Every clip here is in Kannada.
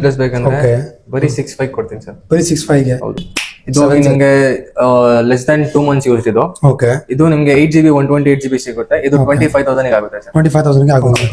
ಪ್ಲಸ್ ಬೇಕಂದ್ರೆ ಬರೀ 6.5 ಕೊಡ್ತೀನಿ ಸರ್. ಬರೀ 6.5 ಗೆ. ಹೌದು. ಇದು ನಿಮ್ಗೆ ಲೆಸ್ ದನ್ 2 months ಯೂಸ್ ಇದು. ಓಕೆ. ಇದು ನಿಮ್ಗೆ 8GB 128GB ಸಿಗುತ್ತೆ. ಇದು 25,000 ಗೆ ಆಗುತ್ತೆ ಸರ್. 25,000 ಗೆ ಆಗುತ್ತೆ.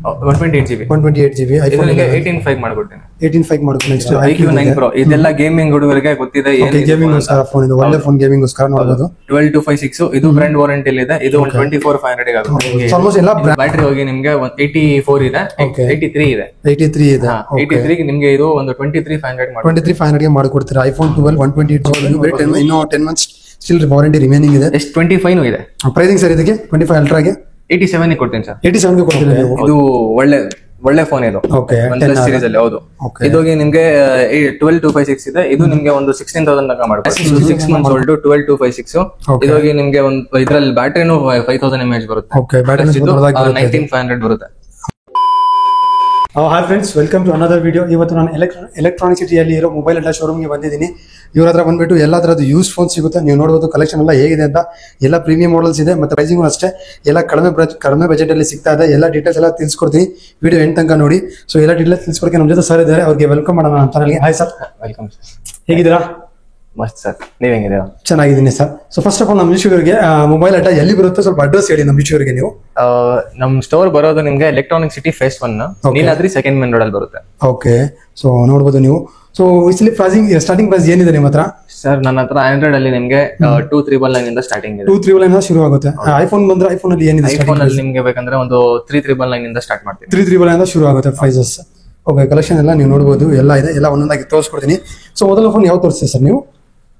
128GB ಐಫೋನ್ 18.5 ಮಾಡ್ಕೊಡ್ತೀನಿ. 18.5 ಮಾಡ್ಕೊಂಡು ನೆಕ್ಸ್ಟ್ IQ 9 Pro ಇದೆಲ್ಲ ಗೇಮಿಂಗ್ ಹುಡುಗರಿಗೆ ಗೊತ್ತಿದೆ. ಗೇಮಿಂಗ್ ಫೋನ್ ಇದು ಒಳ್ಳೆ ಫೋನ್, ಗೇಮಿಂಗ್ ಗೋಸ್ಕರ ನೋಡಬಹುದು. 12256 ಇದು ಬ್ರಾಂಡ್ ವಾರಂಟಿ ಇದೆ. ಇದು 24,500 ಗೆ ಆಗುತ್ತೆ. ಆಲ್ಮೋಸ್ಟ್ ಎಲ್ಲ ಬ್ಯಾಟರಿ ಹೋಗಿ ನಿಮ್ಗೆ 84 ಇದೆ, 83 ಇದೆ. 83 ಇದೆ. 83 ಗೆ ನಿಮ್ಗೆ ಇದು ಒಂದು 23,500 23,500 ಗೆ ಮಾಡ್ಕೊಡ್ತೀರಾ. ಐಫೋನ್ 12 128GB ಇನ್ನೂ 10 months ಸ್ಟಿಲ್ ವಾರಂಟಿ ರಿಮೈನಿಂಗ್ ಇದೆ. ಎಷ್ಟು 25 ಇದೆ. ಪ್ರೈಸಿಂಗ್ ಸರ್ ಇದಕ್ಕೆ 25 ಅಲ್ಟ್ರಾಗೆ 87 ಕೊಡ್ತೀನಿ ಸರ್. 87 ಗೆ ಕೊಡ್ತೀರಾ ನೀವು. ಇದು ಒಳ್ಳೆ ಫೋನ್ ಇದು. OnePlus ಸೀರೀಸ್ ಅಲ್ಲಿ. ಹೌದು. ಇದೋಗಿ ನಿಮ್ಗೆ 12256 ಇದೆ. ಇದು ನಿಮ್ಗೆ ಒಂದು 16,000 ತನಕ ಮಾಡ್ತಾರೆ. 6 months old 12256. ಇದೋಗಿ ನಿಮ್ಗೆ ಒಂದು ಇದ್ರಲ್ಲಿ ಬ್ಯಾಟರಿನೂ 5000 mAh ಬರುತ್ತೆ. ಇದು 19,500 ಬರುತ್ತೆ. Hi friends, welcome to another video. ಇವತ್ತು ನಾನು ಎಲೆಕ್ಟ್ರಾನಿಕ್ ಸಿಟಿಯಲ್ಲಿ ಇರೋ ಮೊಬೈಲ್ ಅಡ್ಡ ಶೋರೂಮ್ಗೆ ಬಂದಿದ್ದೀನಿ. ಇವ್ರ ಹತ್ರ ಬಂದ್ಬಿಟ್ಟು ಎಲ್ಲ ತರದ್ದು ಯೂಸ್ ಫೋನ್ ಸಿಗುತ್ತೆ. ನೀವು ನೋಡಬಹುದು ಕಲೆಕ್ಷನ್ ಎಲ್ಲ ಹೇಗಿದೆ ಅಂತ. ಎಲ್ಲ ಪ್ರೀಮಿಯಂ ಮಾಡೆಲ್ಸ್ ಇದೆ, ಮತ್ತೆ ಪ್ರೈಸಿಂಗ್ ಅಷ್ಟೇ ಎಲ್ಲ ಕಡಿಮೆ ಬಜೆಟ್ ಅಲ್ಲಿ ಸಿಗ್ತಾ ಇದೆ. ಎಲ್ಲ ಡೀಟೇಲ್ಸ್ ಎಲ್ಲ ತಿಳಿಸ್ಕೊಡ್ತೀನಿ, ವಿಡಿಯೋ ಎಂಡ್ ತನಕ ನೋಡಿ. ಸೊ ಎಲ್ಲ ಡೀಟೇಲ್ಸ್ ತಿಳಿಸ್ಕೊಡಕ್ಕೆ ನಮ್ಮ ಜೊತೆ ಸರ್ ಇದ್ದಾರೆ, ಅವ್ರಿಗೆ ವೆಲ್ಕಮ್ ಮಾಡೋಣ ನಮ್ಮ ಚಾನಲ್ಗೆ. Hi sir. Welcome sir. ಹೇಗಿದ್ದೀರಾ? ಮಸ್ತ್ ಸರ್, ನೀವ್ ಹೆಂಗಿದ್ದೀರಾ? ಚೆನ್ನಾಗಿದ್ದೀನಿ sir. So first of all ನಮ್ಮ ವೀಕ್ಷಕರಿಗೆ ಮೊಬೈಲ್ ಅಡ್ಡ ಎಲ್ಲಿ ಬರುತ್ತೆ ಸ್ವಲ್ಪ ಅಡ್ರೆಸ್ ಹೇಳಿ ನಮ್ಮ ವೀಕ್ಷಕರಿಗೆ. ನೀವು ನಮ್ ಸ್ಟೋರ್ ಬರೋದು ನಿಮ್ಗೆ electronic city face 1 Neeladri second main road ಅಲ್ಲಿ ಬರುತ್ತೆ. ಓಕೆ. ಸೊ ನೋಡಬಹುದು ನೀವು. ಸೊ ಇಸ್ಲಿ ಪ್ರೈಸಿಂಗ್ ಸ್ಟಾರ್ಟಿಂಗ್ ಪ್ರೈಸ್ ಏನಿದೆ ನಿಮ್ಮ ಹತ್ರ? ಸರ್ ನನ್ನ ಹತ್ರ ಆಂಡ್ರಾಯ್ಡ್ ಅಲ್ಲಿ ನಿಮ್ಗೆ 2399 ಇಂದ ಸ್ಟಾರ್ಟಿಂಗ್ ಇದೆ. 2399 ಶುರು ಆಗುತ್ತೆ. ಐಫೋನ್ ಬಂದ್ರೆ ಐಫೋನ್ ಅಲ್ಲಿ ಏನಿದೆ? ಐಫೋನ್ ಅಲ್ಲಿ ನಿಮ್ಗೆ ಬೇಕಂದ್ರೆ ಒಂದು 3399 ಇಂದ ಸ್ಟಾರ್ಟ್ ಮಾಡ್ತೀನಿ. 3399 ಇಂದ ಶುರು ಆಗುತ್ತೆ ಪ್ರೈಸಸ್. ಓಕೆ. ಕಲೆಕ್ಷನ್ ಎಲ್ಲ ನೀವು ನೋಡಬಹುದು, ಎಲ್ಲ ಇದೆ, ಎಲ್ಲ ಒಂದೊಂದಾಗಿ ತೋರಿಸ್ಕೊಡ್ತೀನಿ. ಸೊ ಮೊದಲ ಫೋನ್ ಯಾವ ತೋರಿಸ್ತೀವಿ ಸರ್ ನೀವು?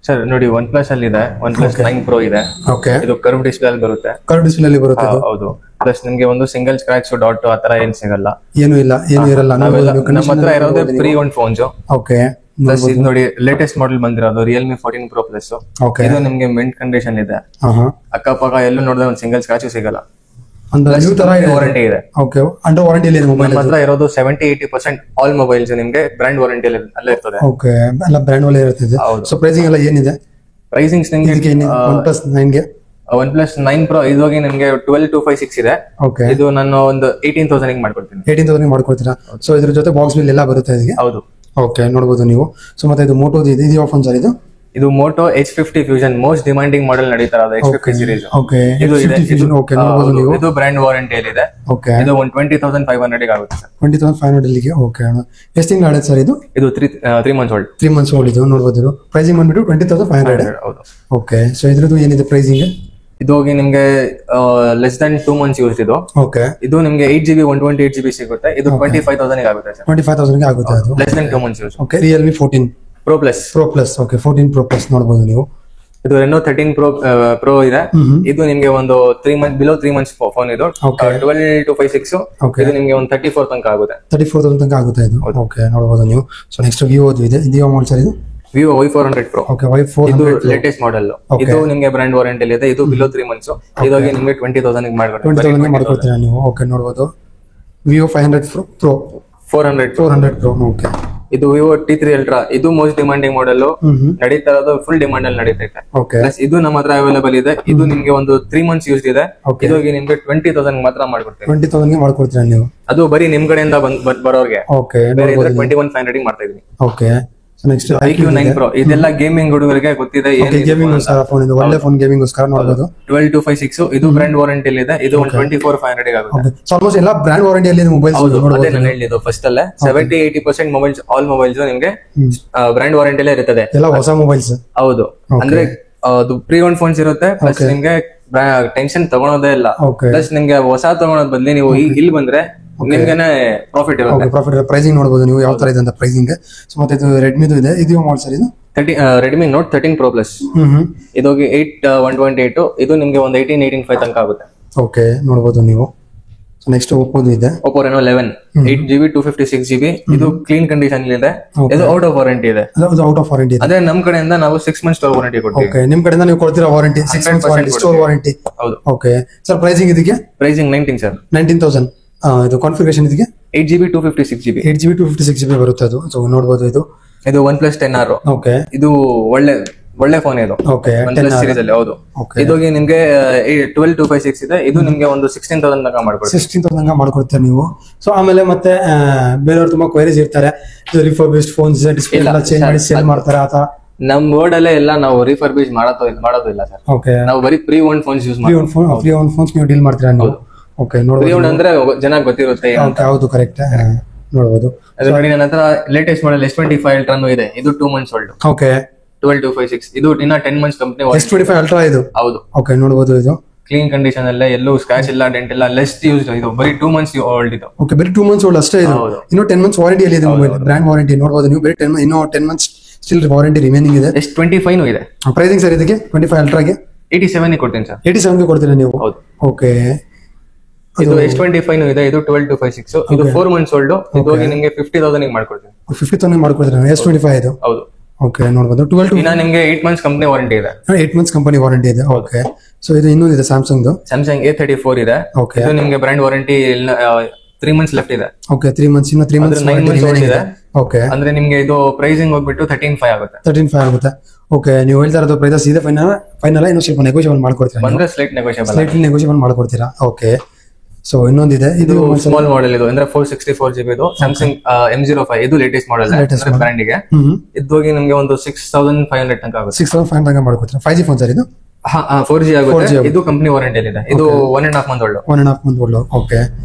ಸರ್ ನೋಡಿ, OnePlus ಅಲ್ಲಿ ಇದೆ. OnePlus 9 Pro ಇದೆ. ಓಕೆ. ಇದು ಕರ್ವ್ ಡಿಸ್ಪ್ಲೇ ಅಲ್ಲಿ ಬರುತ್ತೆ. ಕರ್ವ್ ಡಿಸ್ಪ್ಲೇ ಅಲ್ಲಿ ಬರುತ್ತೆ. ಹೌದು. ಪ್ಲಸ್ ನಿಮ್ಗೆ ಒಂದು ಸಿಂಗಲ್ ಸ್ಕ್ರಾಚ್ ಡಾಟ್ ಆತರ ಏನ್ ಸಿಗಲ್ಲ. ಏನು ಇಲ್ಲ, ಏನು ಇರಲ್ಲ. ನಮ್ಮ ಹತ್ರ ಇರೋದೇ pre own phones. Okay. Plus ಇದು ನೋಡಿ ಲೇಟೆಸ್ಟ್ ಮಾಡೆಲ್ ಬಂದಿರೋದು Realme 14 Pro Plus. ಇದು ನಿಮ್ಗೆ ಮಿಂಟ್ ಕಂಡೀಷನ್ ಇದೆ. ಅಕ್ಕಪಕ್ಕ ಎಲ್ಲೂ ನೋಡಿದ್ರೆ ಒಂದು ಸಿಂಗಲ್ ಸ್ಕ್ರಾಚ್ ಸಿಗಲ್ಲ. ವಾರಂಟಿ ಇದೆ. ಓಕೆ. ಅಂಡರ್ ವಾರಂಟಿ ಇದೆ ಮೊಬೈಲ್. ನಮ್ಮ ಹತ್ರ ಇರೋದು 70-80% ಆಲ್ ಮೊಬೈಲ್ಸ್ ನಿಮ್ಗೆ ಬ್ರಾಂಡ್ ವಾರಂಟಿ ಅಲ್ಲೇ ಇರ್ತದೆ. ಓಕೆ. ಎಲ್ಲ ಬ್ರಾಂಡ್ ವಾಲೆ ಇರ್ತದೆ. ಸೊ ಪ್ರೈಸಿಂಗ್ ಎಲ್ಲ ಏನಿದೆ? ಪ್ರೈಸಿಂಗ್ ನಿಮ್ಗೆ OnePlus 9 ಗೆ OnePlus 9 Pro ಇದೋಗಿ ನಿಮ್ಗೆ 12,256 ಇದೆ. ಓಕೆ. ಇದು ನಾನು ಒಂದು 18,000 ಗೆ ಮಾಡ್ಕೊಡ್ತೀನಿ. 18,000 ಗೆ ಮಾಡ್ಕೊಡ್ತೀರಾ? ಸೊ ಇದ್ರ ಜೊತೆ ಬಾಕ್ಸ್ ಬಿಲ್ ಎಲ್ಲ ಬರುತ್ತೆ ಇದಕ್ಕೆ? ಹೌದು. ಓಕೆ. ನೋಡಬಹುದು ನೀವು. ಸೊ ಮತ್ತೆ ಇದು ಮೋಟೋ ಇದು ಯಾವ ಫೋನ್ ಸರ್ ಇದು? ಇದು Moto H50 fusion most demanding model ನಡೀತಾ ಇರೋದು H50 ಸೀರೀಸ್. ಓಕೆ. ಇದು ಇದೆ. ಓಕೆ. ನೋಡಬಹುದು ನೀವು. ಇದು ಬ್ರಾಂಡ್ ವಾರಂಟಿ ಅಲ್ಲಿ ಇದೆ. ಓಕೆ. ಇದು 20,500 ಗೆ ಆಗುತ್ತೆ ಸರ್. 20,500 ಗೆ. ಓಕೆ. ಎಷ್ಟು ತಿಂಗಳು ಆಗುತ್ತೆ ಸರ್ ಇದು? ಇದು 3 months old. 3 months old ಇದು. ನೋಡಬಹುದು ಪ್ರೈಸಿಂಗ್ ಬಂದ್ಬಿಟ್ಟು 20,500. ಹೌದು. ಓಕೆ. ಸೊ ಇದ್ರದ್ದು ಏನಿದೆ ಪ್ರೈಸಿಂಗ್? ಇದು ಹೋಗಿ ನಿಮ್ಗೆ ಲೆಸ್ ದನ್ 2 months ಯೂಸ್ ಇದು. ಓಕೆ. ಇದು ನಿಮ್ಗೆ 8GB 128GB ಸಿಗುತ್ತೆ. ಇದು 25,000 ಗೆ ಆಗುತ್ತೆ ಸರ್. 25,000 ಗೆ ಆಗುತ್ತೆ ಅದು. Less than 2 months use. Okay. Realme 14 Pro Plus. Okay. 14 Pro Plus ನೋಡಬಹುದು ನೀವು. ಇದು Reno 13 Pro ಇದೆ. ಇದು ನಿಮ್ಗೆ ಒಂದು 3 months ಬಿಲೋ 3 months ಫೋನ್ ಇದು. 12,256. ಇದು ನಿಮ್ಗೆ ಒಂದು 34 ತನಕ ಆಗುತ್ತೆ. 34,000 ತನಕ ಆಗುತ್ತೆ ಇದು. ಓಕೆ. ನೋಡಬಹುದು ನೀವು. ಸೊ ನೆಕ್ಸ್ಟ್ Vivo ಇದೆ. ಇದು ಯಾವ ಮಾಡೆಲ್ ಸರ್ ಇದು? Vivo Y400 Pro. Okay. Y400 ಇದು ಲೇಟೆಸ್ಟ್ ಮಾಡೆಲ್. ಇದು ನಿಮ್ಗೆ ಬ್ರಾಂಡ್ ವಾರಂಟಿ ಇದೆ. ಇದು ಬಿಲೋ 3 months. ಇದೋಗಿ ನಿಮ್ಗೆ 20,000 ಗೆ ಮಾಡ್ಕೊಡ್ತೀನಿ. 20,000 ಗೆ ಮಾಡ್ಕೊಡ್ತೀರಾ ನೀವು? ಓಕೆ. ನೋಡಬಹುದು Vivo 500 Pro 400 Pro. ಓಕೆ. ಇದು Vivo T3 Ultra. ಇದು ಮೋಸ್ಟ್ ಡಿಮಾಂಡಿಂಗ್ ಮಾಡೆಲ್. ನಡೀತಾ ಇರೋದು ಫುಲ್ ಡಿಮಾಂಡ್ ಅಲ್ಲಿ ನಡೀತೈತೆ. ಪ್ಲಸ್ ಇದು ನಮ್ಮ ಹತ್ರ ಅವೈಲೇಬಲ್ ಇದೆ. ಇದು ನಿಮ್ಗೆ ಒಂದು 3 months ಯೂಸ್ ಇದೆ. ಇದೋಗಿ ನಿಮ್ಗೆ 20,000 ಮಾತ್ರ ಮಾಡ್ಕೊಡ್ತೀನಿ. 20,000 ಗೆ ಮಾಡ್ಕೊಡ್ತೀರಾ ನೀವು? ಅದು ಬರೀ ನಿಮ್ ಕಡೆಯಿಂದ ಬರೋರ್ಗೆ. ಓಕೆ. ಬೇರೆ 21,500 ಗೆ ಮಾಡ್ತಾ ಇದೀನಿ. Okay. So next IQ 9 Pro ಇದೆಲ್ಲ ಗೇಮಿಂಗ್ ಹುಡುಗರಿಗೆ ಗೊತ್ತಿದೆ. ಗೇಮಿಂಗ್ ಫೋನ್ ಇದು ಒಳ್ಳೆ ಫೋನ್, ಗೇಮಿಂಗ್ ಗೋಸ್ಕರ ನೋಡಬಹುದು. 12,256 ಇದು ಬ್ರಾಂಡ್ ವಾರಂಟಿ ಅಲ್ಲಿ ಇದೆ. ಇದು 24,500 ಗೆ ಆಗುತ್ತೆ. ಸೊ ಆಲ್ಮೋಸ್ಟ್ ಎಲ್ಲ ಬ್ರಾಂಡ್ ವಾರಂಟಿ ಅಲ್ಲಿ ಮೊಬೈಲ್ಸ್ ನೋಡಬಹುದು. ಅದೇ ನಾನು ಹೇಳಿದ್ದು ಫಸ್ಟ್ ಅಲ್ಲೇ 70-80% ಮೊಬೈಲ್ಸ್ ಆಲ್ ಮೊಬೈಲ್ಸ್ ನಿಮ್ಗೆ ಬ್ರಾಂಡ್ ವಾರಂಟಿ ಅಲ್ಲೇ ಇರ್ತದೆ. ಎಲ್ಲ ಹೊಸ ಮೊಬೈಲ್ಸ್. ಹೌದು. ಅಂದ್ರೆ ಅದು ಪ್ರೀ ಓನ್ ಫೋನ್ಸ್ ಇರುತ್ತೆ. ಪ್ಲಸ್ ನಿಮ್ಗೆ ಟೆನ್ಷನ್ ತಗೊಳೋದೇ ಇಲ್ಲ. ಪ್ಲಸ್ ನಿಮ್ಗೆ ಹೊಸ ತಗೊಳೋದ್ ಬದಲಿ ನೀವು ಇಲ್ಲಿ ಬಂದ್ರೆ ನಿಮ್ಗೆನೆ ಪ್ರಾಫಿಟ್ ಇರುತ್ತೆ. ಪ್ರೈಸಿಂಗ್ ನೋಡಬಹುದು ನೀವು ಯಾವ ತರ ಇದೆ ಅಂತ ಪ್ರೈಸಿಂಗ್. ಸೊ ಮತ್ತೆ ಇದು ರೆಡ್ಮಿದು ಇದೆ. ಇದು ಯಾವ ಮಾಡೆಲ್ ಸರ್ ಇದು? Redmi Note 13 Pro Plus. ಇದೋಗಿ 8/128. ಇದು ನಿಮ್ಗೆ ಒಂದು 18-18.5 ತನಕ ಆಗುತ್ತೆ. ಓಕೆ. ನೋಡಬಹುದು ನೀವು. ಸೊ ನೆಕ್ಸ್ಟ್ Oppo ಇದೆ. Oppo Reno 11 8GB 256GB. ಇದು ಕ್ಲೀನ್ ಕಂಡೀಷನ್ ಇದೆ. ಇದು ಔಟ್ ಆಫ್ ವಾರಂಟಿ ಇದೆ. ಔಟ್ ಆಫ್ ವಾರಂಟಿ ಇದೆ. ಅದೇ ನಮ್ ಕಡೆಯಿಂದ ನಾವು 6 months ಸ್ಟೋರ್ ವಾರಂಟಿ ಕೊಡ್ತೀವಿ. ಓಕೆ. ನಿಮ್ ಕಡೆಯಿಂದ ನೀವು ಕೊಡ್ತೀರಾ ವಾರಂಟಿ? 6 months store warranty. ಹೌದು. ಓಕೆ. ಸರ್ ಪ್ರೈಸಿಂಗ್ ಇದಕ್ಕೆ? Pricing 19 sir. 19,000. ಇದು ಕಾನ್ಫಿಗರೇಷನ್ ಇದಕ್ಕೆ 8GB 256GB. 8GB 256GB ಬರುತ್ತೆ ಅದು. ಸೊ ನೋಡಬಹುದು ಇದು OnePlus 10R. ಓಕೆ. ಇದು ಒಳ್ಳೆ ಫೋನ್ ಇದು. ಓಕೆ OnePlus ಸೀರೀಸ್ ಅಲ್ಲಿ ಹೌದು. ಇದೋಗಿ ನಿಮ್ಗೆ 12256 ಇದೆ. ಇದು ನಿಮ್ಗೆ ಒಂದು 16,000 ತನಕ ಮಾಡ್ಕೊಡ್ತೀವಿ. 16,000 ತನಕ ಮಾಡ್ಕೊಡ್ತೀರಾ ನೀವು. ಸೊ ಆಮೇಲೆ ಮತ್ತೆ ಬೇರೆಯವ್ರು ತುಂಬಾ ಕ್ವೈರೀಸ್ ಇರ್ತಾರೆ, ರಿಫರ್ಬಿಶ್ಡ್ ಫೋನ್ಸ್ ಡಿಸ್ಪ್ಲೇ ಎಲ್ಲ ಚೇಂಜ್ ಮಾಡಿ ಸೇಲ್ ಮಾಡ್ತಾರೆ ಆತ. ನಮ್ ವರ್ಡ್ ಅಲ್ಲೇ ಎಲ್ಲ ನಾವು ರಿಫರ್ಬಿಶ್ ಮಾಡೋದಿಲ್ಲ ಸರ್. ಓಕೆ, ನಾವು ಬರೀ ಪ್ರೀ ಓನ್ಡ್ ಫೋನ್ಸ್ ಯೂಸ್ ಮಾಡ್ತೀವಿ. ಪ್ರೀ ಓನ್ಡ್ ಫೋನ್ಸ್ ನೀವು ಡೀಲ್ ಮಾಡ್ತೀರಾ ನೀವು. ಓಕೆ, ನೋಡಿ ಪ್ರೀ ಓನ್ಡ್ ಅಂದ್ರೆ ಜನ ಗೊತ್ತಿರುತ್ತೆ. ಹೌದು, ಕರೆಕ್ಟ್. ನೋಡಬಹುದು. ಅದು ನೋಡಿ, ನನ್ನ ಹತ್ರ ಲೇಟೆಸ್ಟ್ ಮಾಡೆಲ್ S25 Ultra ಇದೆ. ಇದು 2 months old. ಓಕೆ, 12256. ಇದು ಇನ್ನ 10 months ಕಂಪನಿ. S25 Ultra ಇದು. ಹೌದು. ಓಕೆ, ನೋಡಬಹುದು. ಇದು ಕ್ಲೀನ್ ಕಂಡೀಷನ್ ಅಲ್ಲೇ, ಎಲ್ಲೂ ಸ್ಕ್ರಾಚ್ ಇಲ್ಲ, ಡೆಂಟ್ ಇಲ್ಲ, ಲೆಸ್ ಯೂಸ್ಡ್. ಇದು ಬರೀ 2 months ಓಲ್ಡ್ ಇದು. ಓಕೆ, ಬರೀ 2 months ಓಲ್ಡ್ ಅಷ್ಟೇ ಇದು. ಇನ್ನು 10 months ವಾರಂಟಿ ಅಲ್ಲಿ ಇದೆ ಮೊಬೈಲ್, ಬ್ರಾಂಡ್ ವಾರಂಟಿ. ನೋಡಬಹುದು ನೀವು, ಬರೀ 10 months ಸ್ಟಿಲ್ ವಾರಂಟಿ ರಿಮೈನಿಂಗ್ ಇದೆ. S25 ಇದೆ. ಪ್ರೈಸಿಂಗ್ ಸರ್ ಇದಕ್ಕೆ 25 Ultraಗೆ 87 ಕೊಡ್ತೀನಿ ಸರ್. 87 ಕೊಡ್ತೀರಾ ನೀವು? ಹೌದು. ಓಕೆ, ಇದು S25 ಇದೆ. ಇದು 12256. ಇದು 4 months ಓಲ್ಡ್. ಇದು ನಿಮಗೆ 50,000 ಮಾಡ್ಕೊಡ್ತೀನಿ. 50,000 ಮಾಡ್ಕೊಡ್ತೀರಾ S25 ಇದು? ಹೌದು. ಓಕೆ, ನೋಡಬಹುದು. 12 ಇನ್ನ ನಿಮಗೆ 8 months ಕಂಪನಿ ವಾರಂಟಿ ಇದೆ. 8 months ಕಂಪನಿ ವಾರಂಟಿ ಇದೆ. ಓಕೆ, ಸೊ ಇದು ಇನ್ನೊಂದಿದೆ ಸ್ಯಾಮ್ಸಂಗ್ A34 ಇದೆ. ಓಕೆ, ಇದು ನಿಮಗೆ ಬ್ರಾಂಡ್ ವಾರಂಟಿ 3 months ಲೆಫ್ಟ್ ಇದೆ. ಓಕೆ, 3 months, ಇನ್ನು 3 months 9 months ಓಲ್ಡ್ ಇದೆ. ಓಕೆ, ಅಂದ್ರೆ ನಿಮ್ಗೆ ಇದು ಪ್ರೈಸಿಂಗ್ ಹೋಗ್ಬಿಟ್ಟು 13,500 ಆಗುತ್ತೆ. 13,500 ಆಗುತ್ತೆ. ಓಕೆ, ನೀವು ಹೇಳ್ತಾ ಇರೋದು ಪ್ರೈಸಸ್ ಇದೆ ಫೈನಲ್ ಇನ್ನೂ ಸ್ವಲ್ಪ ನೆಗೋಷಿಯಬಲ್ ಮಾಡ್ಕೊಡ್ತೀರಾ? ಬಂದ್ರೆ ಸ್ಲೈಟ್ಲಿ ನೆಗೋಷಿಯಬಲ್ ಮಾಡ್ಕೊಡ್ತೀರಾ? ಓಕೆ, ಸೊ ಇನ್ನೊಂದಿದೆ. ಇದು ಸ್ಮಾಲ್ ಮಾಡೆಲ್. ಇದು ಅಂದ್ರೆ 464 GB. ಇದು ಸ್ಯಾಮ್ಸಂಗ್ M05. ಇದು ಲೇಟೆಸ್ಟ್ ಮಾಡೆಲ್ ಬ್ರಾಂಡ್ ಗೆ. ಇದು ಹೋಗಿ ನಿಮ್ಗೆ ಒಂದು 6,500 ತನಕ ಆಗುತ್ತೆ. 6,500 ತನಕ ಮಾಡ್ಕೊಡ್ತೀರಾ? 5G ಫೋನ್ ಸರ್ ಇದು? 4G ಆಗುತ್ತೆ. ಇದು ಕಂಪನಿ ವಾರಂಟಿ ಇದೆ. ಇದು 1.5 month old. 1.5 month old. Okay,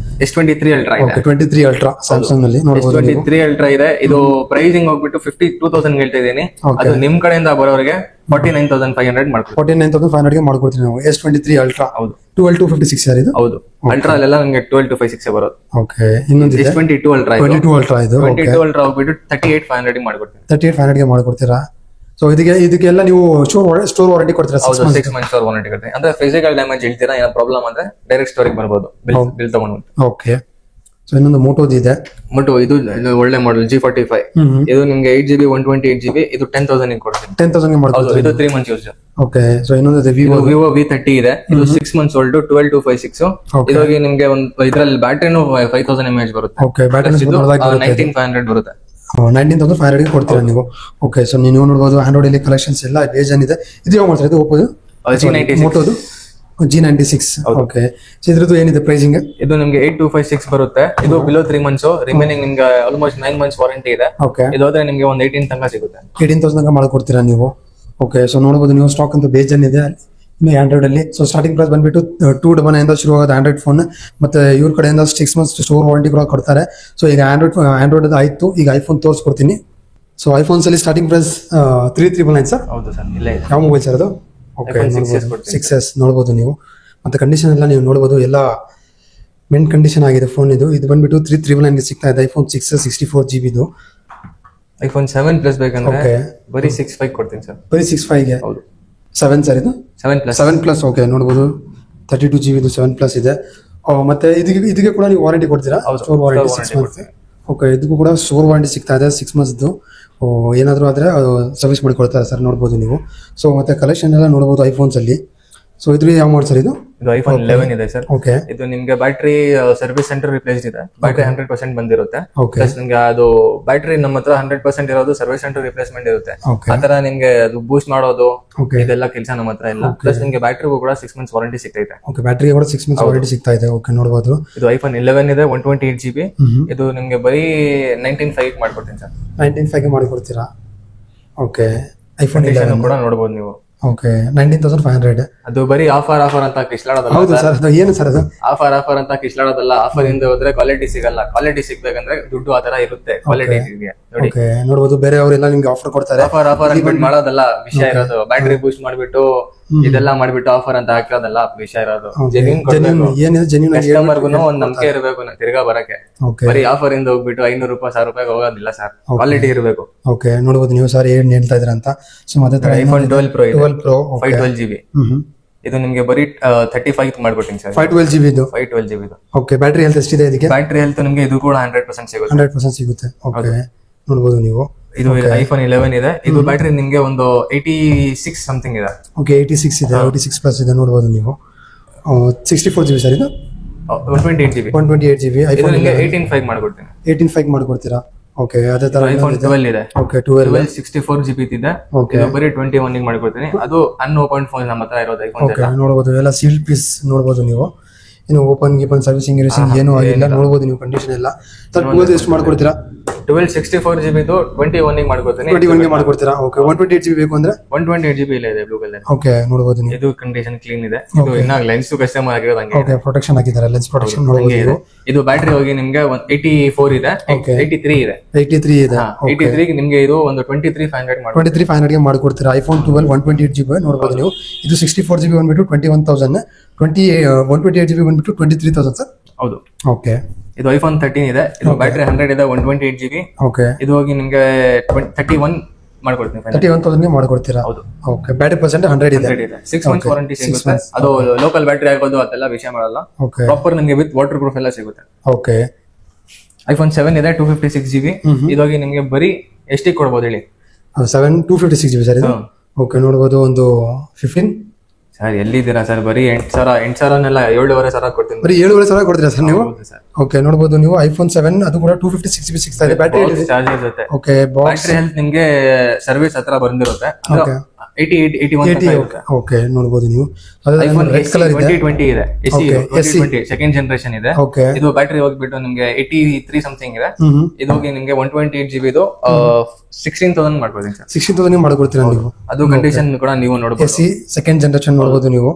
S23 Ultra ಇದೆ. 23 Ultra ಸ್ಯಾಮ್ಸಂಗ್ ನಲ್ಲಿ ನೋಡಬಹುದು. S23 Ultra ಇದೆ. ಇದು ಪ್ರೈಸಿಂಗ್ ಹೋಗ್ಬಿಟ್ಟು 52,000 ಹೇಳ್ತಾ ಇದೀನಿ. ಅದು ನಿಮ್ ಕಡೆಯಿಂದ ಬರೋರಿಗೆ 49,500 ಮಾಡ್ಕೊಡ್ತೀನಿ. 49,500 ಗೆ ಮಾಡ್ಕೊಡ್ತೀನಿ ನಾವು. S23 Ultra. ಹೌದು. 12256 ಸರ್ ಇದು? ಹೌದು. ಅಲ್ಟ್ರಾ ಅಲ್ಲೆಲ್ಲ ನಮಗೆ 12256 ಬರೋದು. ಓಕೆ, ಇನ್ನೊಂದು S22 Ultra. 22 Ultra ಇದು. 22 Ultra ಹೋಗ್ಬಿಟ್ಟು 38,500 ಮಾಡ್ಕೊಡ್ತೀನಿ. 38,500 ಗೆ ಮಾಡ್ಕೊಡ್ತೀರಾ? ಸೊ ಇದಕ್ಕೆಲ್ಲ ನೀವು ಸ್ಟೋರ್ ವಾರಂಟಿ ಕೊಡ್ತೀರಾ? 6 months ಸ್ಟೋರ್ ವಾರಂಟಿ ಕೊಡ್ತೀನಿ. ಅಂದ್ರೆ ಫಿಸಿಕಲ್ ಡ್ಯಾಮೇಜ್ ಹೇಳ್ತೀರಾ, ಏನೋ ಪ್ರಾಬ್ಲಮ್ ಅಂದ್ರೆ ಡೈರೆಕ್ಟ್ ಸ್ಟೋರಿಗೆ ಬರ್ಬೋದು, ಬಿಲ್ ತಗೊಂಡು. ಓಕೆ, ಸೊ ಇನ್ನೊಂದು ಮೋಟೋದು ಇದೆ. ಮೋಟೋ ಇದು ಒಳ್ಳೆ ಮಾಡೆಲ್ G45. ಇದು ನಿಮ್ಗೆ 8GB 128GB. ಇದು 10,000 ಕೊಡ್ತೀನಿ. 10,000 ಗೆ ಮಾಡ್ಕೊಡ್ತೀರಾ? ಇದು 3 months ಯೂಸ್. ಓಕೆ, ಸೊ ಇನ್ನೊಂದು ವಿವೋ V30 ಇದೆ. ಇದು 6 months ಓಲ್ಡ್. 12256. ಇದೋಗಿ ನಿಮ್ಗೆ ಒಂದು ಇದ್ರಲ್ಲಿ ಬ್ಯಾಟರಿನೂ 5000 mAh ಬರುತ್ತೆ. ಓಕೆ, ಬ್ಯಾಟರಿ 19,500 ಬರುತ್ತೆ. 19,500 ಗೆ ಕೊಡ್ತೀರಾ ನೀವು? ಓಕೆ, ಸೊ ನೀವು ನೋಡಬಹುದು ಆಂಡ್ರಾಯ್ಡ್ ಅಲ್ಲಿ ಕಲೆಕ್ಷನ್ಸ್ ಎಲ್ಲ ಬೇಜಾನ್ ಇದೆ. ಇದು ಯಾವ ಮಾಡ್ತಾರೆ? ಇದು ಓಪೋದು ಮೋಟೋದು G96. ಓಕೆ, ಸೊ ಇದ್ರದ್ದು ಏನಿದೆ ಪ್ರೈಸಿಂಗ್? ಇದು ನಿಮ್ಗೆ 8256 ಬರುತ್ತೆ. ಇದು ಬಿಲೋ 3 months. ರಿಮೈನಿಂಗ್ ನಿಮ್ಗೆ ಆಲ್ಮೋಸ್ಟ್ 9 months ವಾರಂಟಿ ಇದೆ. ಓಕೆ, ಇದಾದ್ರೆ ನಿಮ್ಗೆ ಒಂದು 18 ತನಕ ಸಿಗುತ್ತೆ. 18,000 ತನಕ ಮಾಡ್ಕೊಡ್ತೀರಾ ನೀವು? ಓಕೆ, ಸೊ ನೋಡಬಹುದು ನೀವು ಸ್ಟಾಕ್ ಅಂತ ಬೇಜಾನ್ ಇದೆ ಇನ್ನು ಆಂಡ್ರಾಯ್ಡ್ ಅಲ್ಲಿ. ಸೊ ಸ್ಟಾರ್ಟಿಂಗ್ ಪ್ರೈಸ್ ಬಂದ್ಬಿಟ್ಟು 299 ಶುರು ಆಗೋದು ಆಂಡ್ರಾಯ್ಡ್ ಫೋನ್. ಮತ್ತೆ ಇವ್ರ ಕಡೆಯಿಂದ 6 months ಸ್ಟೋರ್ ವಾರಂಟಿ ಕೂಡ ಕೊಡ್ತಾರೆ. ಸೊ ಈಗ ಆಂಡ್ರಾಯ್ಡ್ ಆಯ್ತು, ಈಗ ಐಫೋನ್ ತೋರಿಸ್ಕೊಡ್ತೀನಿ. ಸೊ ಐಫೋನ್ಸ್ ಅಲ್ಲಿ ಸ್ಟಾರ್ಟಿಂಗ್ ಪ್ರೈಸ್ 3,399 ಸರ್. ಹೌದು ಸರ್. ಇಲ್ಲ ಇದೆ. ಯಾವ ಮೊಬೈಲ್ ಸರ್ ಅದು? ಓಕೆ, 6S ನೋಡಬಹುದು ನೀವು. ಮತ್ತೆ ಕಂಡೀಷನ್ ಎಲ್ಲ ನೀವು ನೋಡಬಹುದು, ಎಲ್ಲ ಮೆಂಟ್ ಕಂಡೀಷನ್ ಆಗಿದೆ ಫೋನ್ ಇದು. ಇದು ಬಂದ್ಬಿಟ್ಟು 3,399 ಗೆ ಸಿಗ್ತಾ ಇದೆ. ಐಫೋನ್ 6 64GB ಇದು. ಐಫೋನ್ 7 ಪ್ಲಸ್ ಬೇಕಂದ್ರೆ ಬರೀ 65 ಕೊಡ್ತೀನಿ ಸರ್. ಬರೀ 65 ಗೆ? ಹೌದು. 7 ಸರ್ ಇದು? 7 ಪ್ಲಸ್. ಓಕೆ, ನೋಡಬಹುದು 32GB ಇದು 7 ಪ್ಲಸ್ ಇದೆ. ಮತ್ತೆ ಇದಕ್ಕೆ ಕೂಡ ನೀವು ವಾರಂಟಿ ಕೊಡ್ತೀರಾ? Store warranty 6 months. ಓಕೆ, ಇದಕ್ಕೂ ಕೂಡ ಸ್ಟೋರ್ ವಾರಂಟಿ ಸಿಗ್ತಾ ಇದೆ 6 months. ಏನಾದರೂ ಆದರೆ ಸರ್ವಿಸ್ ಮಾಡಿ ಕೊಡ್ತಾರೆ ಸರ್, ನೋಡ್ಬೋದು ನೀವು. ಸೊ ಮತ್ತೆ ಕಲೆಕ್ಷನ್ ಎಲ್ಲ ನೋಡ್ಬೋದು ಐಫೋನ್ಸ್ ಅಲ್ಲಿ. ಸೊ ಇದ್ರ ಯಾವ ಮಾಡಿ ಸರ್ ಇದು? ಇದು ಐಫೋನ್ 11 ಇದೆ ಸರ್. ಓಕೆ, ಇದು ನಿಮ್ಗೆ ಬ್ಯಾಟರಿ ಸರ್ವಿಸ್ ಸೆಂಟರ್ ರಿಪ್ಲೇಸ್ ಇದೆ. ಬ್ಯಾಟರಿ 100% ಬಂದಿರುತ್ತೆ. ಓಕೆ, ಪ್ಲಸ್ ನಿಮ್ಗೆ ಅದು ಬ್ಯಾಟರಿ ನಮ್ಮ ಹತ್ರ 100% ಇರೋದು ಸರ್ವಿಸ್ ಸೆಂಟರ್ ರಿಪ್ಲೇಸ್ಮೆಂಟ್ ಇರುತ್ತೆ. ಓಕೆ, ಆತರ ನಿಮ್ಗೆ ಅದು ಬೂಸ್ಟ್ ಮಾಡೋದು ಓಕೆ, ಇದೆಲ್ಲ ಕೆಲಸ ನಮ್ಮ ಹತ್ರ ಇಲ್ಲ. ಪ್ಲಸ್ ನಿಮ್ಗೆ ಬ್ಯಾಟರಿಗೂ ಕೂಡ 6 months ವಾರಂಟಿ ಸಿಗ್ತೈತೆ. ಓಕೆ, ಬ್ಯಾಟರಿ ಕೂಡ 6 months ವಾರಂಟಿ ಸಿಗ್ತಾ ಇದೆ. ಓಕೆ, ನೋಡಬಹುದು. ಇದು ಐಫೋನ್ 11 ಇದೆ 128GB. ಇದು ನಿಮ್ಗೆ ಬರೀ 19,500 ಮಾಡ್ಕೊಡ್ತೀನಿ ಸರ್. 19,500 ಗೆ ಮಾಡಿಕೊಡ್ತೀರಾ? ಓಕೆ, ಐಫೋನ್ 11 ಕೂಡ ನೋಡಬಹುದು ನೀವು. ಓಕೆ, 19,500. ಅದು ಬರೀ ಆಫರ್ ಅಂತ ಕಿಸ್ಲಾಡೋದಲ್ಲ. ಹೌದು ಸರ್, ಅದು ಏನು ಸರ್ ಅದು? ಆಫರ್ ಅಂತ ಕಿಸ್ಲಾಡೋದಲ್ಲ. ಆಫರ್ ಇಂದ ಹೋದ್ರೆ ಕ್ವಾಲಿಟಿ ಸಿಗಲ್ಲ. ಕ್ವಾಲಿಟಿ ಸಿಗ್ಬೇಕಂದ್ರೆ ದುಡ್ಡು ಆತರ ಇರುತ್ತೆ. ಕ್ವಾಲಿಟಿ ನೋಡಿ, ಓಕೆ, ನೋಡಬಹುದು ಬೇರೆಯವರೆಲ್ಲ ನಿಮ್ಗೆ ಆಫರ್ ಕೊಡ್ತಾರೆ. ಆಫರ್ ಅನ್ಬಿಟ್ಟು ಮಾಡೋದಲ್ಲ ವಿಷಯ ಇರೋದು. ಬ್ಯಾಟರಿ ಬೂಸ್ಟ್ ಮಾಡ್ಬಿಟ್ಟು ಇದೆಲ್ಲ ಮಾಡ್ಬಿಟ್ಟು ಆಫರ್ ಅಂತ ಹಾಕೋದಲ್ಲ ವಿಷಯ ಇರೋದು. ಕಸ್ಟಮರ್ಗು ಒಂದ್ ನಂಬಿಕೆ ಇರಬೇಕು ತಿರ್ಗಾ ಬರಕ್ಕೆ. ಬರೀ ಆಫರ್ ಇಂದ ಹೋಗ್ಬಿಟ್ಟು 500 ರೂಪಾಯಿ 1,000 ರೂಪಾಯಿ ಹೋಗೋದಿಲ್ಲ ಸರ್. ಕ್ವಾಲಿಟಿ ಇರಬೇಕು. ಓಕೆ, ನೋಡಬಹುದು ನೀವು ಸರ್ ಏನ್ ಹೇಳ್ತಾ ಇದ್ರ ಅಂತ. ಸೊ ಮತ್ತೆ ಐಫೋನ್ 12 Pro ಇದೆ. 12 Pro 512GB. ಇದು ನಿಮ್ಗೆ ಬರೀ 35 ಮಾಡ್ಕೊಡ್ತೀನಿ ಸರ್. 512GB ಇದು? 512GB ಇದು. ಓಕೆ, ಬ್ಯಾಟರಿ ಹೆಲ್ತ್ ಎಷ್ಟಿದೆ ಇದಕ್ಕೆ? ಬ್ಯಾಟರಿ ಹೆಲ್ತ್ ನಿಮ್ಗೆ ಇದು ಕೂಡ 100% ಸಿಗುತ್ತೆ. 100% ಸಿಗುತ್ತೆ. ಓಕೆ, ನೋಡಬಹುದು ನೀವು. ಇದು ಐಫೋನ್ 11 ಇದೆ. ಇದು ಬ್ಯಾಟರಿ ನಿಮ್ಗೆ ಒಂದು 86 ಸಮಥಿಂಗ್ ಇದೆ. ಓಕೆ, 86 ಇದೆ. 86 ಪ್ಲಸ್ ಇದೆ ನೋಡಬಹುದು ನೀವು. 64GB ಸರ್ ಇದು? 128GB. 128GB. ಐಫೋನ್ 18,500 ಮಾಡ್ಕೊಡ್ತೀನಿ. 18,500 ಮಾಡ್ಕೊಡ್ತೀರಾ? ಓಕೆ ಅದೇ ತರ ಐಫೋನ್ 12 ಇದೆ. ಓಕೆ 12 64 GB ಇದೆ. ಇದು ಬರೀ 21 ಗೆ ಮಾಡ್ಕೊಡ್ತೀನಿ. ಅದು ಅನ್ಓಪನ್ ಫೋನ್ ನಮ್ಮ ಹತ್ರ ಇರೋದು ಐಫೋನ್. ಓಕೆ ನೋಡಬಹುದು ಎಲ್ಲ ಸೀಲ್ಡ್ ಪೀಸ್ ನೋಡಬಹುದು ನೀವು. ಇನ್ನು ಓಪನ್ ಗಿಪನ್ ಸರ್ವಿಸಿಂಗ್ ಏನೂ ಆಗಿಲ್ಲ ನೋಡಬಹುದು ನೀವು ಕಂಡೀಷನ್ ಎಲ್ಲ. ಸರ್ 12 ಎಷ್ಟು ಮಾಡ್ಕೊಡ್ತೀರಾ? 12 64 GB 21 ಗೆ ಮಾಡ್ಕೊಡ್ತೀನಿ. 21 ಗೆ ಮಾಡ್ಕೊಡ್ತೀರಾ? ಓಕೆ 128 GB ಬೇಕು ಅಂದ್ರೆ 128 GB ಇದೆ ಬ್ಲೂ ಕಲರ್. ಓಕೆ ನೋಡಬಹುದು ನೀವು. ಇದು ಕಂಡೀಷನ್ ಕ್ಲೀನ್ ಇದೆ. ಇದು ಇನ್ನ ಲೆನ್ಸ್ ಕಸ್ಟಮರ್ ಆಗಿರೋದು ಹಂಗೆ. ಓಕೆ ಪ್ರೊಟೆಕ್ಷನ್ ಹಾಕಿದ್ದಾರೆ, ಲೆನ್ಸ್ ಪ್ರೊಟೆಕ್ಷನ್ ನೋಡಬಹುದು. ಇದು ಬ್ಯಾಟರಿ ಹೋಗಿ ನಿಮಗೆ 84 ಇದೆ, 83 ಇದೆ. 83 ಇದೆ. 83 ಗೆ ನಿಮಗೆ ಇದು ಒಂದು 23500 23500 ಗೆ ಮಾಡ್ಕೊಡ್ತೀರಾ. ಐಫೋನ್ 12 128 GB ನೋಡಬಹುದು ನೀವು. ಇದು 64 GB ಬಂದ್ಬಿಟ್ಟು 21000, 128 GB ಬಂದ್ಬಿಟ್ಟು 23000 ಸರ್. ಹೌದು. ಓಕೆ ಇದು ಐಫೋನ್ 13 ಇದೆ. ಇದು ಬ್ಯಾಟರಿ 100 ಇದೆ, 128 GB. ಓಕೆ ಇದು ಹೋಗಿ ನಿಮಗೆ 31 ಮಾಡ್ಕೊಡ್ತೀನಿ. 31000 ಗೆ ಮಾಡ್ಕೊಡ್ತೀರಾ? ಹೌದು. ಓಕೆ ಬ್ಯಾಟರಿ ಪರ್ಸೆಂಟ್ 100 ಇದೆ. 6 ಮಂತ್ಸ್ ವಾರಂಟಿ ಸಿಗುತ್ತೆ. ಅದು ಲೋಕಲ್ ಬ್ಯಾಟರಿ ಆಗೋದು ಅದೆಲ್ಲ ವಿಷಯ ಮಾಡಲ್ಲ. ಓಕೆ ಪ್ರಾಪರ್ ನಿಮಗೆ ವಿತ್ ವಾಟರ್ ಪ್ರೂಫ್ ಎಲ್ಲ ಸಿಗುತ್ತೆ. ಓಕೆ ಐಫೋನ್ 7 ಇದೆ 256 GB. ಇದು ಹೋಗಿ ನಿಮಗೆ ಬರೀ ಎಷ್ಟು ಕೊಡ್ಬೋದು ಹೇಳಿ? 7 256 GB ಸರ್ ಇದು. ಓಕೆ ನೋಡಬಹುದು ಒಂದು 15 ಸರ್ ಎಲ್ಲಿದ್ದೀರಾ ಸರ್? ಬರೀ 8,000 7,500 ಕೊಡ್ತೀನಿ. ಬರೀ 7,500 ಕೊಡ್ತೀರಾ ಸರ್ ನೀವು? ಸರ್ ಓಕೆ ನೋಡಬಹುದು ನೀವು ಐಫೋನ್ 7 ಅದು ಕೂಡ 256 GB ಸಿಗ್ತಾ ಇದೆ. ಬ್ಯಾಟರಿ ಚಾರ್ಜಸ್ ಜೊತೆ. ಓಕೆ ಬ್ಯಾಟರಿ ಹೆಲ್ತ್ ನಿಮಗೆ ಸರ್ವಿಸ್ ಹತ್ರ ಬಂದಿರುತ್ತೆ. 81. ಓಕೆ ನೋಡಬಹುದು ನೀವು. ಐಫೋನ್ ರೆಡ್ ಕಲರ್ ಇದೆ, 2020 ಇದೆ. SE ಸೆಕೆಂಡ್ ಜನರೇಷನ್ ಇದೆ. ಇದು ಬ್ಯಾಟರಿ ಹೋಗ್ಬಿಟ್ಟು ನಿಮಗೆ 83 ಸಮಥಿಂಗ್ ಇದೆ. ಇದು ಹೋಗಿ ನಿಮಗೆ 128 GB ಇದು 16,000 ಮಾಡ್ಕೊಡ್ತೀನಿ ಸರ್. 16,000 ಮಾಡ್ಕೊಡ್ತೀರಾ ನೀವು? ಅದು ಕಂಡೀಷನ್ ಕೂಡ ನೀವು ನೋಡಬಹುದು. SE ಸೆಕೆಂಡ್ ಜನರೇಷನ್ ನೋಡಬಹುದು ನೀವು.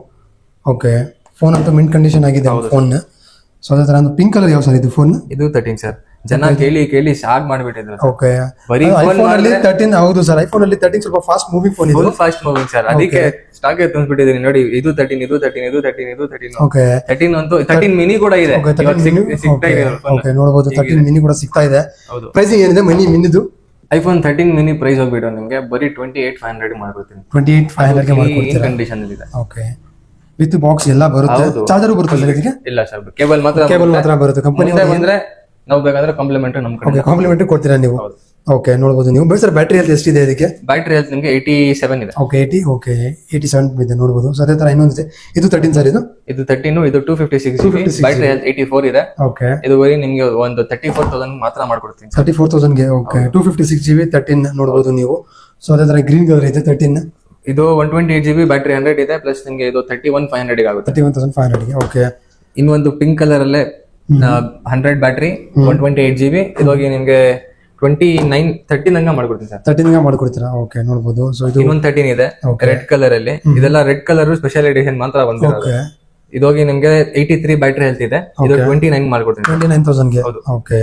ಓಕೆ ಫೋನ್ ಅಂತೂ ಮಿಂಟ್ ಕಂಡೀಷನ್ ಆಗಿದೆ ಫೋನ್. ಸೊ ಅದೇ ತರ ಒಂದು ಪಿಂಕ್ ಕಲರ್ ಯಾವ ಸರ್ ಇದು ಫೋನ್? ಇದು 13 ಸರ್. ಜನ ಕೇಳಿ ಶಾಕ್ ಮಾಡ್ಬಿಟ್ಟಿದ್ರು. ಓಕೆ ಬರೀ ಐಫೋನ್ ಅಲ್ಲಿ 13 ಹೌದು ಸರ್. ಐಫೋನ್ ಅಲ್ಲಿ 13 ಸ್ವಲ್ಪ ಫಾಸ್ಟ್ ಮೂವಿಂಗ್ ಫೋನ್ ಇದು. Fast moving sir. ಅದಕ್ಕೆ ಸ್ಟಾಕ್ ತುಂಬಿಟ್ಟಿದ್ದೀನಿ ನೋಡಿ. ಇದು 13 ಇದು 13 ಇದು 13 ಇದು 13. ಓಕೆ 13 ಅಂತೂ 13 ಮಿನಿ ಕೂಡ ಇದೆ. ಓಕೆ ನೋಡಬಹುದು 13 ಮಿನಿ ಕೂಡ ಸಿಗ್ತಾ ಇದೆ. ಹೌದು. ಪ್ರೈಸಿಂಗ್ ಏನಿದೆ ಮಿನಿದು? ಐಫೋನ್ 13 ಮಿನಿ ಪ್ರೈಸ್ ಹೋಗ್ಬಿಟ್ಟು ನಿಮಗೆ ಬರೀ 28,500 ಮಾಡ್ಕೊಡ್ತೀನಿ. 28,500 ಗೆ ಮಾಡ್ಕೊಡ್ತೀರಾ? ಕಂಡೀಷನ್ ಇದೆ. ಓಕೆ ವಿತ್ ಬಾಕ್ಸ್ ಎಲ್ಲ ಬರುತ್ತೆ. ಚಾರ್ಜರ್ ಬರುತ್ತೆ ಸರ್ ಇದಕ್ಕೆ? ಇಲ್ಲ ಸರ್, ಕೇಬಲ್ ಮಾತ್ರ ಬರುತ್ತೆ. ಕಂಪನಿ ಬಂದ್ರೆ ನಾವು ಬೇಕಾದ್ರೆ ಕಾಂಪ್ಲಿಮೆಂಟರಿ ನಮ್ಮ ಕಡೆ. ಓಕೆ ಕಾಂಪ್ಲಿಮೆಂಟರಿ ಕೊಡ್ತೀರಾ ನೀವು? ಓಕೆ ನೋಡಬಹುದು ನೀವು. ಸರ್ ಬ್ಯಾಟರಿ ಹೆಲ್ತ್ ಎಷ್ಟಿದೆ ಇದಕ್ಕೆ? ಬ್ಯಾಟರಿ ಹೆಲ್ತ್ ನಿಮಗೆ 87 ಇದೆ. ಓಕೆ 87 ಇದೆ ನೋಡಬಹುದು. ಸೊ ಅದೇ ತರ ಇನ್ನೊಂದು ಇದು 13 ಸರ್ ಇದು? ಇದು 13 ಇದು 256 GB. ಬ್ಯಾಟರಿ ಹೆಲ್ತ್ 84 ಇದೆ. ಓಕೆ ಇದು ಬರೀ ನಿಮಗೆ ಒಂದು 34,000 ಮಾತ್ರ ಮಾಡ್ಕೊಡ್ತೀನಿ. 34,000 ಗೆ. ಓಕೆ 256 GB 13 ನೋಡಬಹುದು ನೀವು. ಸೊ ಅದೇ ತರ ಗ್ರೀನ್ ಕಲರ್ ಇದೆ 13. ಇದು 128 GB ಬ್ಯಾಟರಿ 100 ಇದೆ ಪ್ಲಸ್ ನಿಮಗೆ ಇದು 31,500 ಆಗುತ್ತೆ. 31,500 ಗೆ. ಓಕೆ ಇನ್ನೊಂದು ಪಿಂಕ್ ಕಲರ್ ಅಲ್ಲೇ 100 ಬ್ಯಾಟರಿ 128 GB. ಇದು ಹೋಗಿ ನಿಮಗೆ 13 ಮಾಡ್ಕೊಡ್ತೀನಿ ಸರ್. 13 ಮಾಡ್ಕೊಡ್ತೀರಾ? ಓಕೆ ನೋಡಬಹುದು. ಸೊ ಇದು ಇನ್ನೊಂದು 13 ಇದೆ ರೆಡ್ ಕಲರ್ ಅಲ್ಲಿ. ಇದೆಲ್ಲ ರೆಡ್ ಕಲರ್ ಸ್ಪೆಷಲ್ ಎಡಿಷನ್ ಮಾತ್ರ ಬಂದಿರೋದು. ಇದು ಹೋಗಿ ನಿಮಗೆ 83 ಬ್ಯಾಟರಿ ಹೆಲ್ತ್ ಇದೆ. ಇದು 29 ಮಾಡ್ಕೊಡ್ತೀನಿ. 29,000 ಗೆ. ಓಕೆ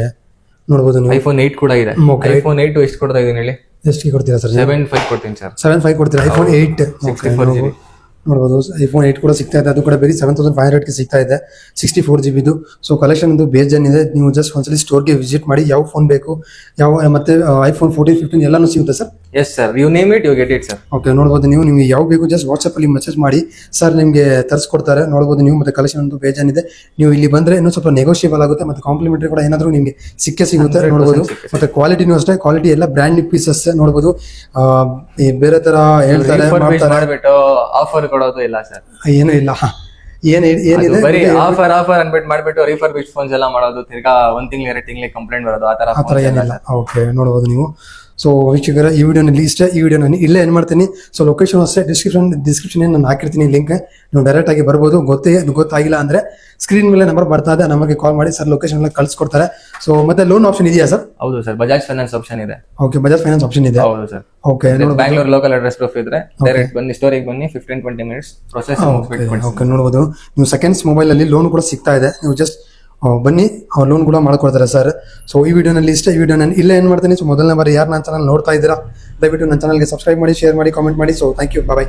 ನೋಡಬಹುದು ನೀವು. ಐಫೋನ್ 8 ಕೂಡ ಇದೆ. ಐಫೋನ್ 8 ಎಷ್ಟು ಕೊಡ್ತಾ ಇದೀನಿ ಹೇಳಿ? ಎಷ್ಟು ಕೊಡ್ತೀರಾ ಸರ್? 7.5 ಕೊಡ್ತೀನಿ ಸರ್. 7.5 ಕೊಡ್ತೀರಾ? ಐಫೋನ್ 8 64 GB ನೋಡಬಹುದು. ಐಫೋನ್ 8 ಕೂಡ ಸಿಗ್ತಾ ಇದೆ. ಅದು ಕೂಡ ಬೇರೆ 7,500 ಗೆ ಸಿಗ್ತಾ ಇದೆ. 64 GB ಇದು. ಸೊ ಕಲೆಕ್ಷನ್ ಒಂದು ಬೇಜನ್ ಇದೆ. ನೀವು ಜಸ್ಟ್ ಒಂದ್ಸಲಿ ಸ್ಟೋರ್ಗೆ ವಿಸಿಟ್ ಮಾಡಿ ಯಾವ ಫೋನ್ ಬೇಕು ಮತ್ತೆ ಐಫೋನ್ 14 15 ಎಲ್ಲಾನು ಸಿಗುತ್ತೆ sir. Yes sir, you name it you get it sir. Okay ನೋಡಬಹುದು ನೀವು. ನಿಮಗೆ ಯಾವ ಬೇಕು ಜಸ್ಟ್ ವಾಟ್ಸ್ಆಪ್ ಅಲ್ಲಿ ಮೆಸೇಜ್ ಮಾಡಿ ಸರ್ ನಿಮಗೆ ತರಿಸ್ಕೊಡ್ತಾರೆ. ನೋಡಬಹುದು ನೀವು. ಮತ್ತೆ ಕಲೆಕ್ಷನ್ ಒಂದು ಬೇಜನ್ ಇದೆ. ನೀವು ಇಲ್ಲಿ ಬಂದ್ರೆ ಇನ್ನೂ ಸ್ವಲ್ಪ ನೆಗೋಷಿಯಬಲ್ ಆಗುತ್ತೆ. ಮತ್ತೆ ಕಾಂಪ್ಲಿಮೆಂಟರಿ ಕೂಡ ಏನಾದರೂ ನಿಮಗೆ ಸಿಗುತ್ತೆ ನೋಡಬಹುದು. ಮತ್ತೆ ಕ್ವಾಲಿಟಿನೂ ಅಷ್ಟೇ. ಕ್ವಾಲಿಟಿ ಎಲ್ಲ ಬ್ರ್ಯಾಂಡ್ ಪೀಸಸ್ ನೋಡಬಹುದು. ಬೇರೆ ತರ ಹೇಳ್ತಾರೆ ಮಾಡ್ಬಿಟ್ಟು ಆಫರ್ ಕೊಡೋದು ಇಲ್ಲ ಸರ್. ಏನೂ ಇಲ್ಲ. ಏನಿದೆ ಬರೀ ಆಫರ್ ಅನ್ಬಿಟ್ಟು ಮಾಡ್ಬಿಟ್ಟು ರಿಫರ್ಬಿಶ್ಡ್ ಫೋನ್ಸ್ ಎಲ್ಲ ಮಾಡೋದು. ತಿರ್ಗಾ 1 ತಿಂಗಳು 2 ತಿಂಗಳಿಗೆ ಕಂಪ್ಲೇಂಟ್ ಬರೋದು ಆ ತರ ಏನಿಲ್ಲ. ಓಕೆ ನೋಡಬಹುದು ನೀವು. ಸೊ ವೀಕ್ಷಕರ ಈ ವಿಡಿಯೋನಲ್ಲಿ ಇಷ್ಟೇ. ಈ ವಿಡಿಯೋ ನಾನು ಇಲ್ಲೇ ಏನು ಮಾಡ್ತೀನಿ. ಸೊ ಲೊಕೇಶನ್ ಅಷ್ಟೇ ಡಿಸ್ಕ್ರಿಪ್ಷನ್ ನಾನು ಹಾಕಿರ್ತೀನಿ ಲಿಂಕ್. ನೀವು ಡೈರೆಕ್ಟ್ ಆಗಿ ಬರ್ಬೋದು. ಗೊತ್ತಾಗಿಲ್ಲ ಅಂದ್ರೆ ಸ್ಕ್ರೀನ್ ಮೇಲೆ ನಂಬರ್ ಬರ್ತಾ ಇದೆ, ನಮಗೆ ಕಾಲ್ ಮಾಡಿ ಸರ್ ಲೊಕೇಶನ್ ಎಲ್ಲ ಕಳ್ಸಿಕೊಡ್ತಾರೆ. ಸೊ ಮತ್ತೆ ಲೋನ್ ಆಪ್ಷನ್ ಇದೆಯಾ ಸರ್? ಹೌದು ಸರ್, ಬಜಾಜ್ ಫೈನಾನ್ಸ್ ಆಪ್ಷನ್ ಇದೆ. ಓಕೆ ಬಜಾಜ್ ಫೈನಾನ್ಸ್ ಆಪ್ಷನ್ ಇದೆ. ಹೌದು sir. Okay Bangalore local address proof ಇದ್ರೆ ಡೈರೆಕ್ಟ್ ಬನ್ನಿ, ಸ್ಟೋರಿಗೆ ಬನ್ನಿ, 15-20 ಮಿನಿಟ್ಸ್ ಪ್ರೊಸೆಸ್ ಮುಗಿಸ್ಬಿಟ್ಟು. ಓಕೆ ನೋಡಬಹುದು ನೀವು. ಸೆಕೆಂಡ್ಸ್ ಮೊಬೈಲ್ ಅಲ್ಲಿ ಲೋನ್ ಕೂಡ ಸಿಗ್ತಾ ಇದೆ. ನೀವು ಜಸ್ಟ್ ಬನ್ನಿ, ಅವ್ರು ಲೋನ್ ಕೂಡ ಮಾಡ್ಕೊಡ್ತಾರೆ ಸರ್. ಸೊ ಈ ವಿಡಿಯೋನಲ್ಲಿ ಇಷ್ಟ. ಈ ವಿಡಿಯೋ ನಾನು ಇಲ್ಲೇ ಏನು ಮಾಡ್ತೀನಿ. ಸೊ ಮೊದಲನೇ ಬಾರಿ ಯಾರು ನನ್ನ ಚಾನಲ್ ನೋಡ್ತಾ ಇದ್ದೀರಾ ದಯವಿಟ್ಟು ನನ್ನ ಚಾನಲ್ಗೆ ಸಬ್ಸ್ಕ್ರೈಬ್ ಮಾಡಿ, ಶೇರ್ ಮಾಡಿ, ಕಾಮೆಂಟ್ ಮಾಡಿ. So thank you, bye.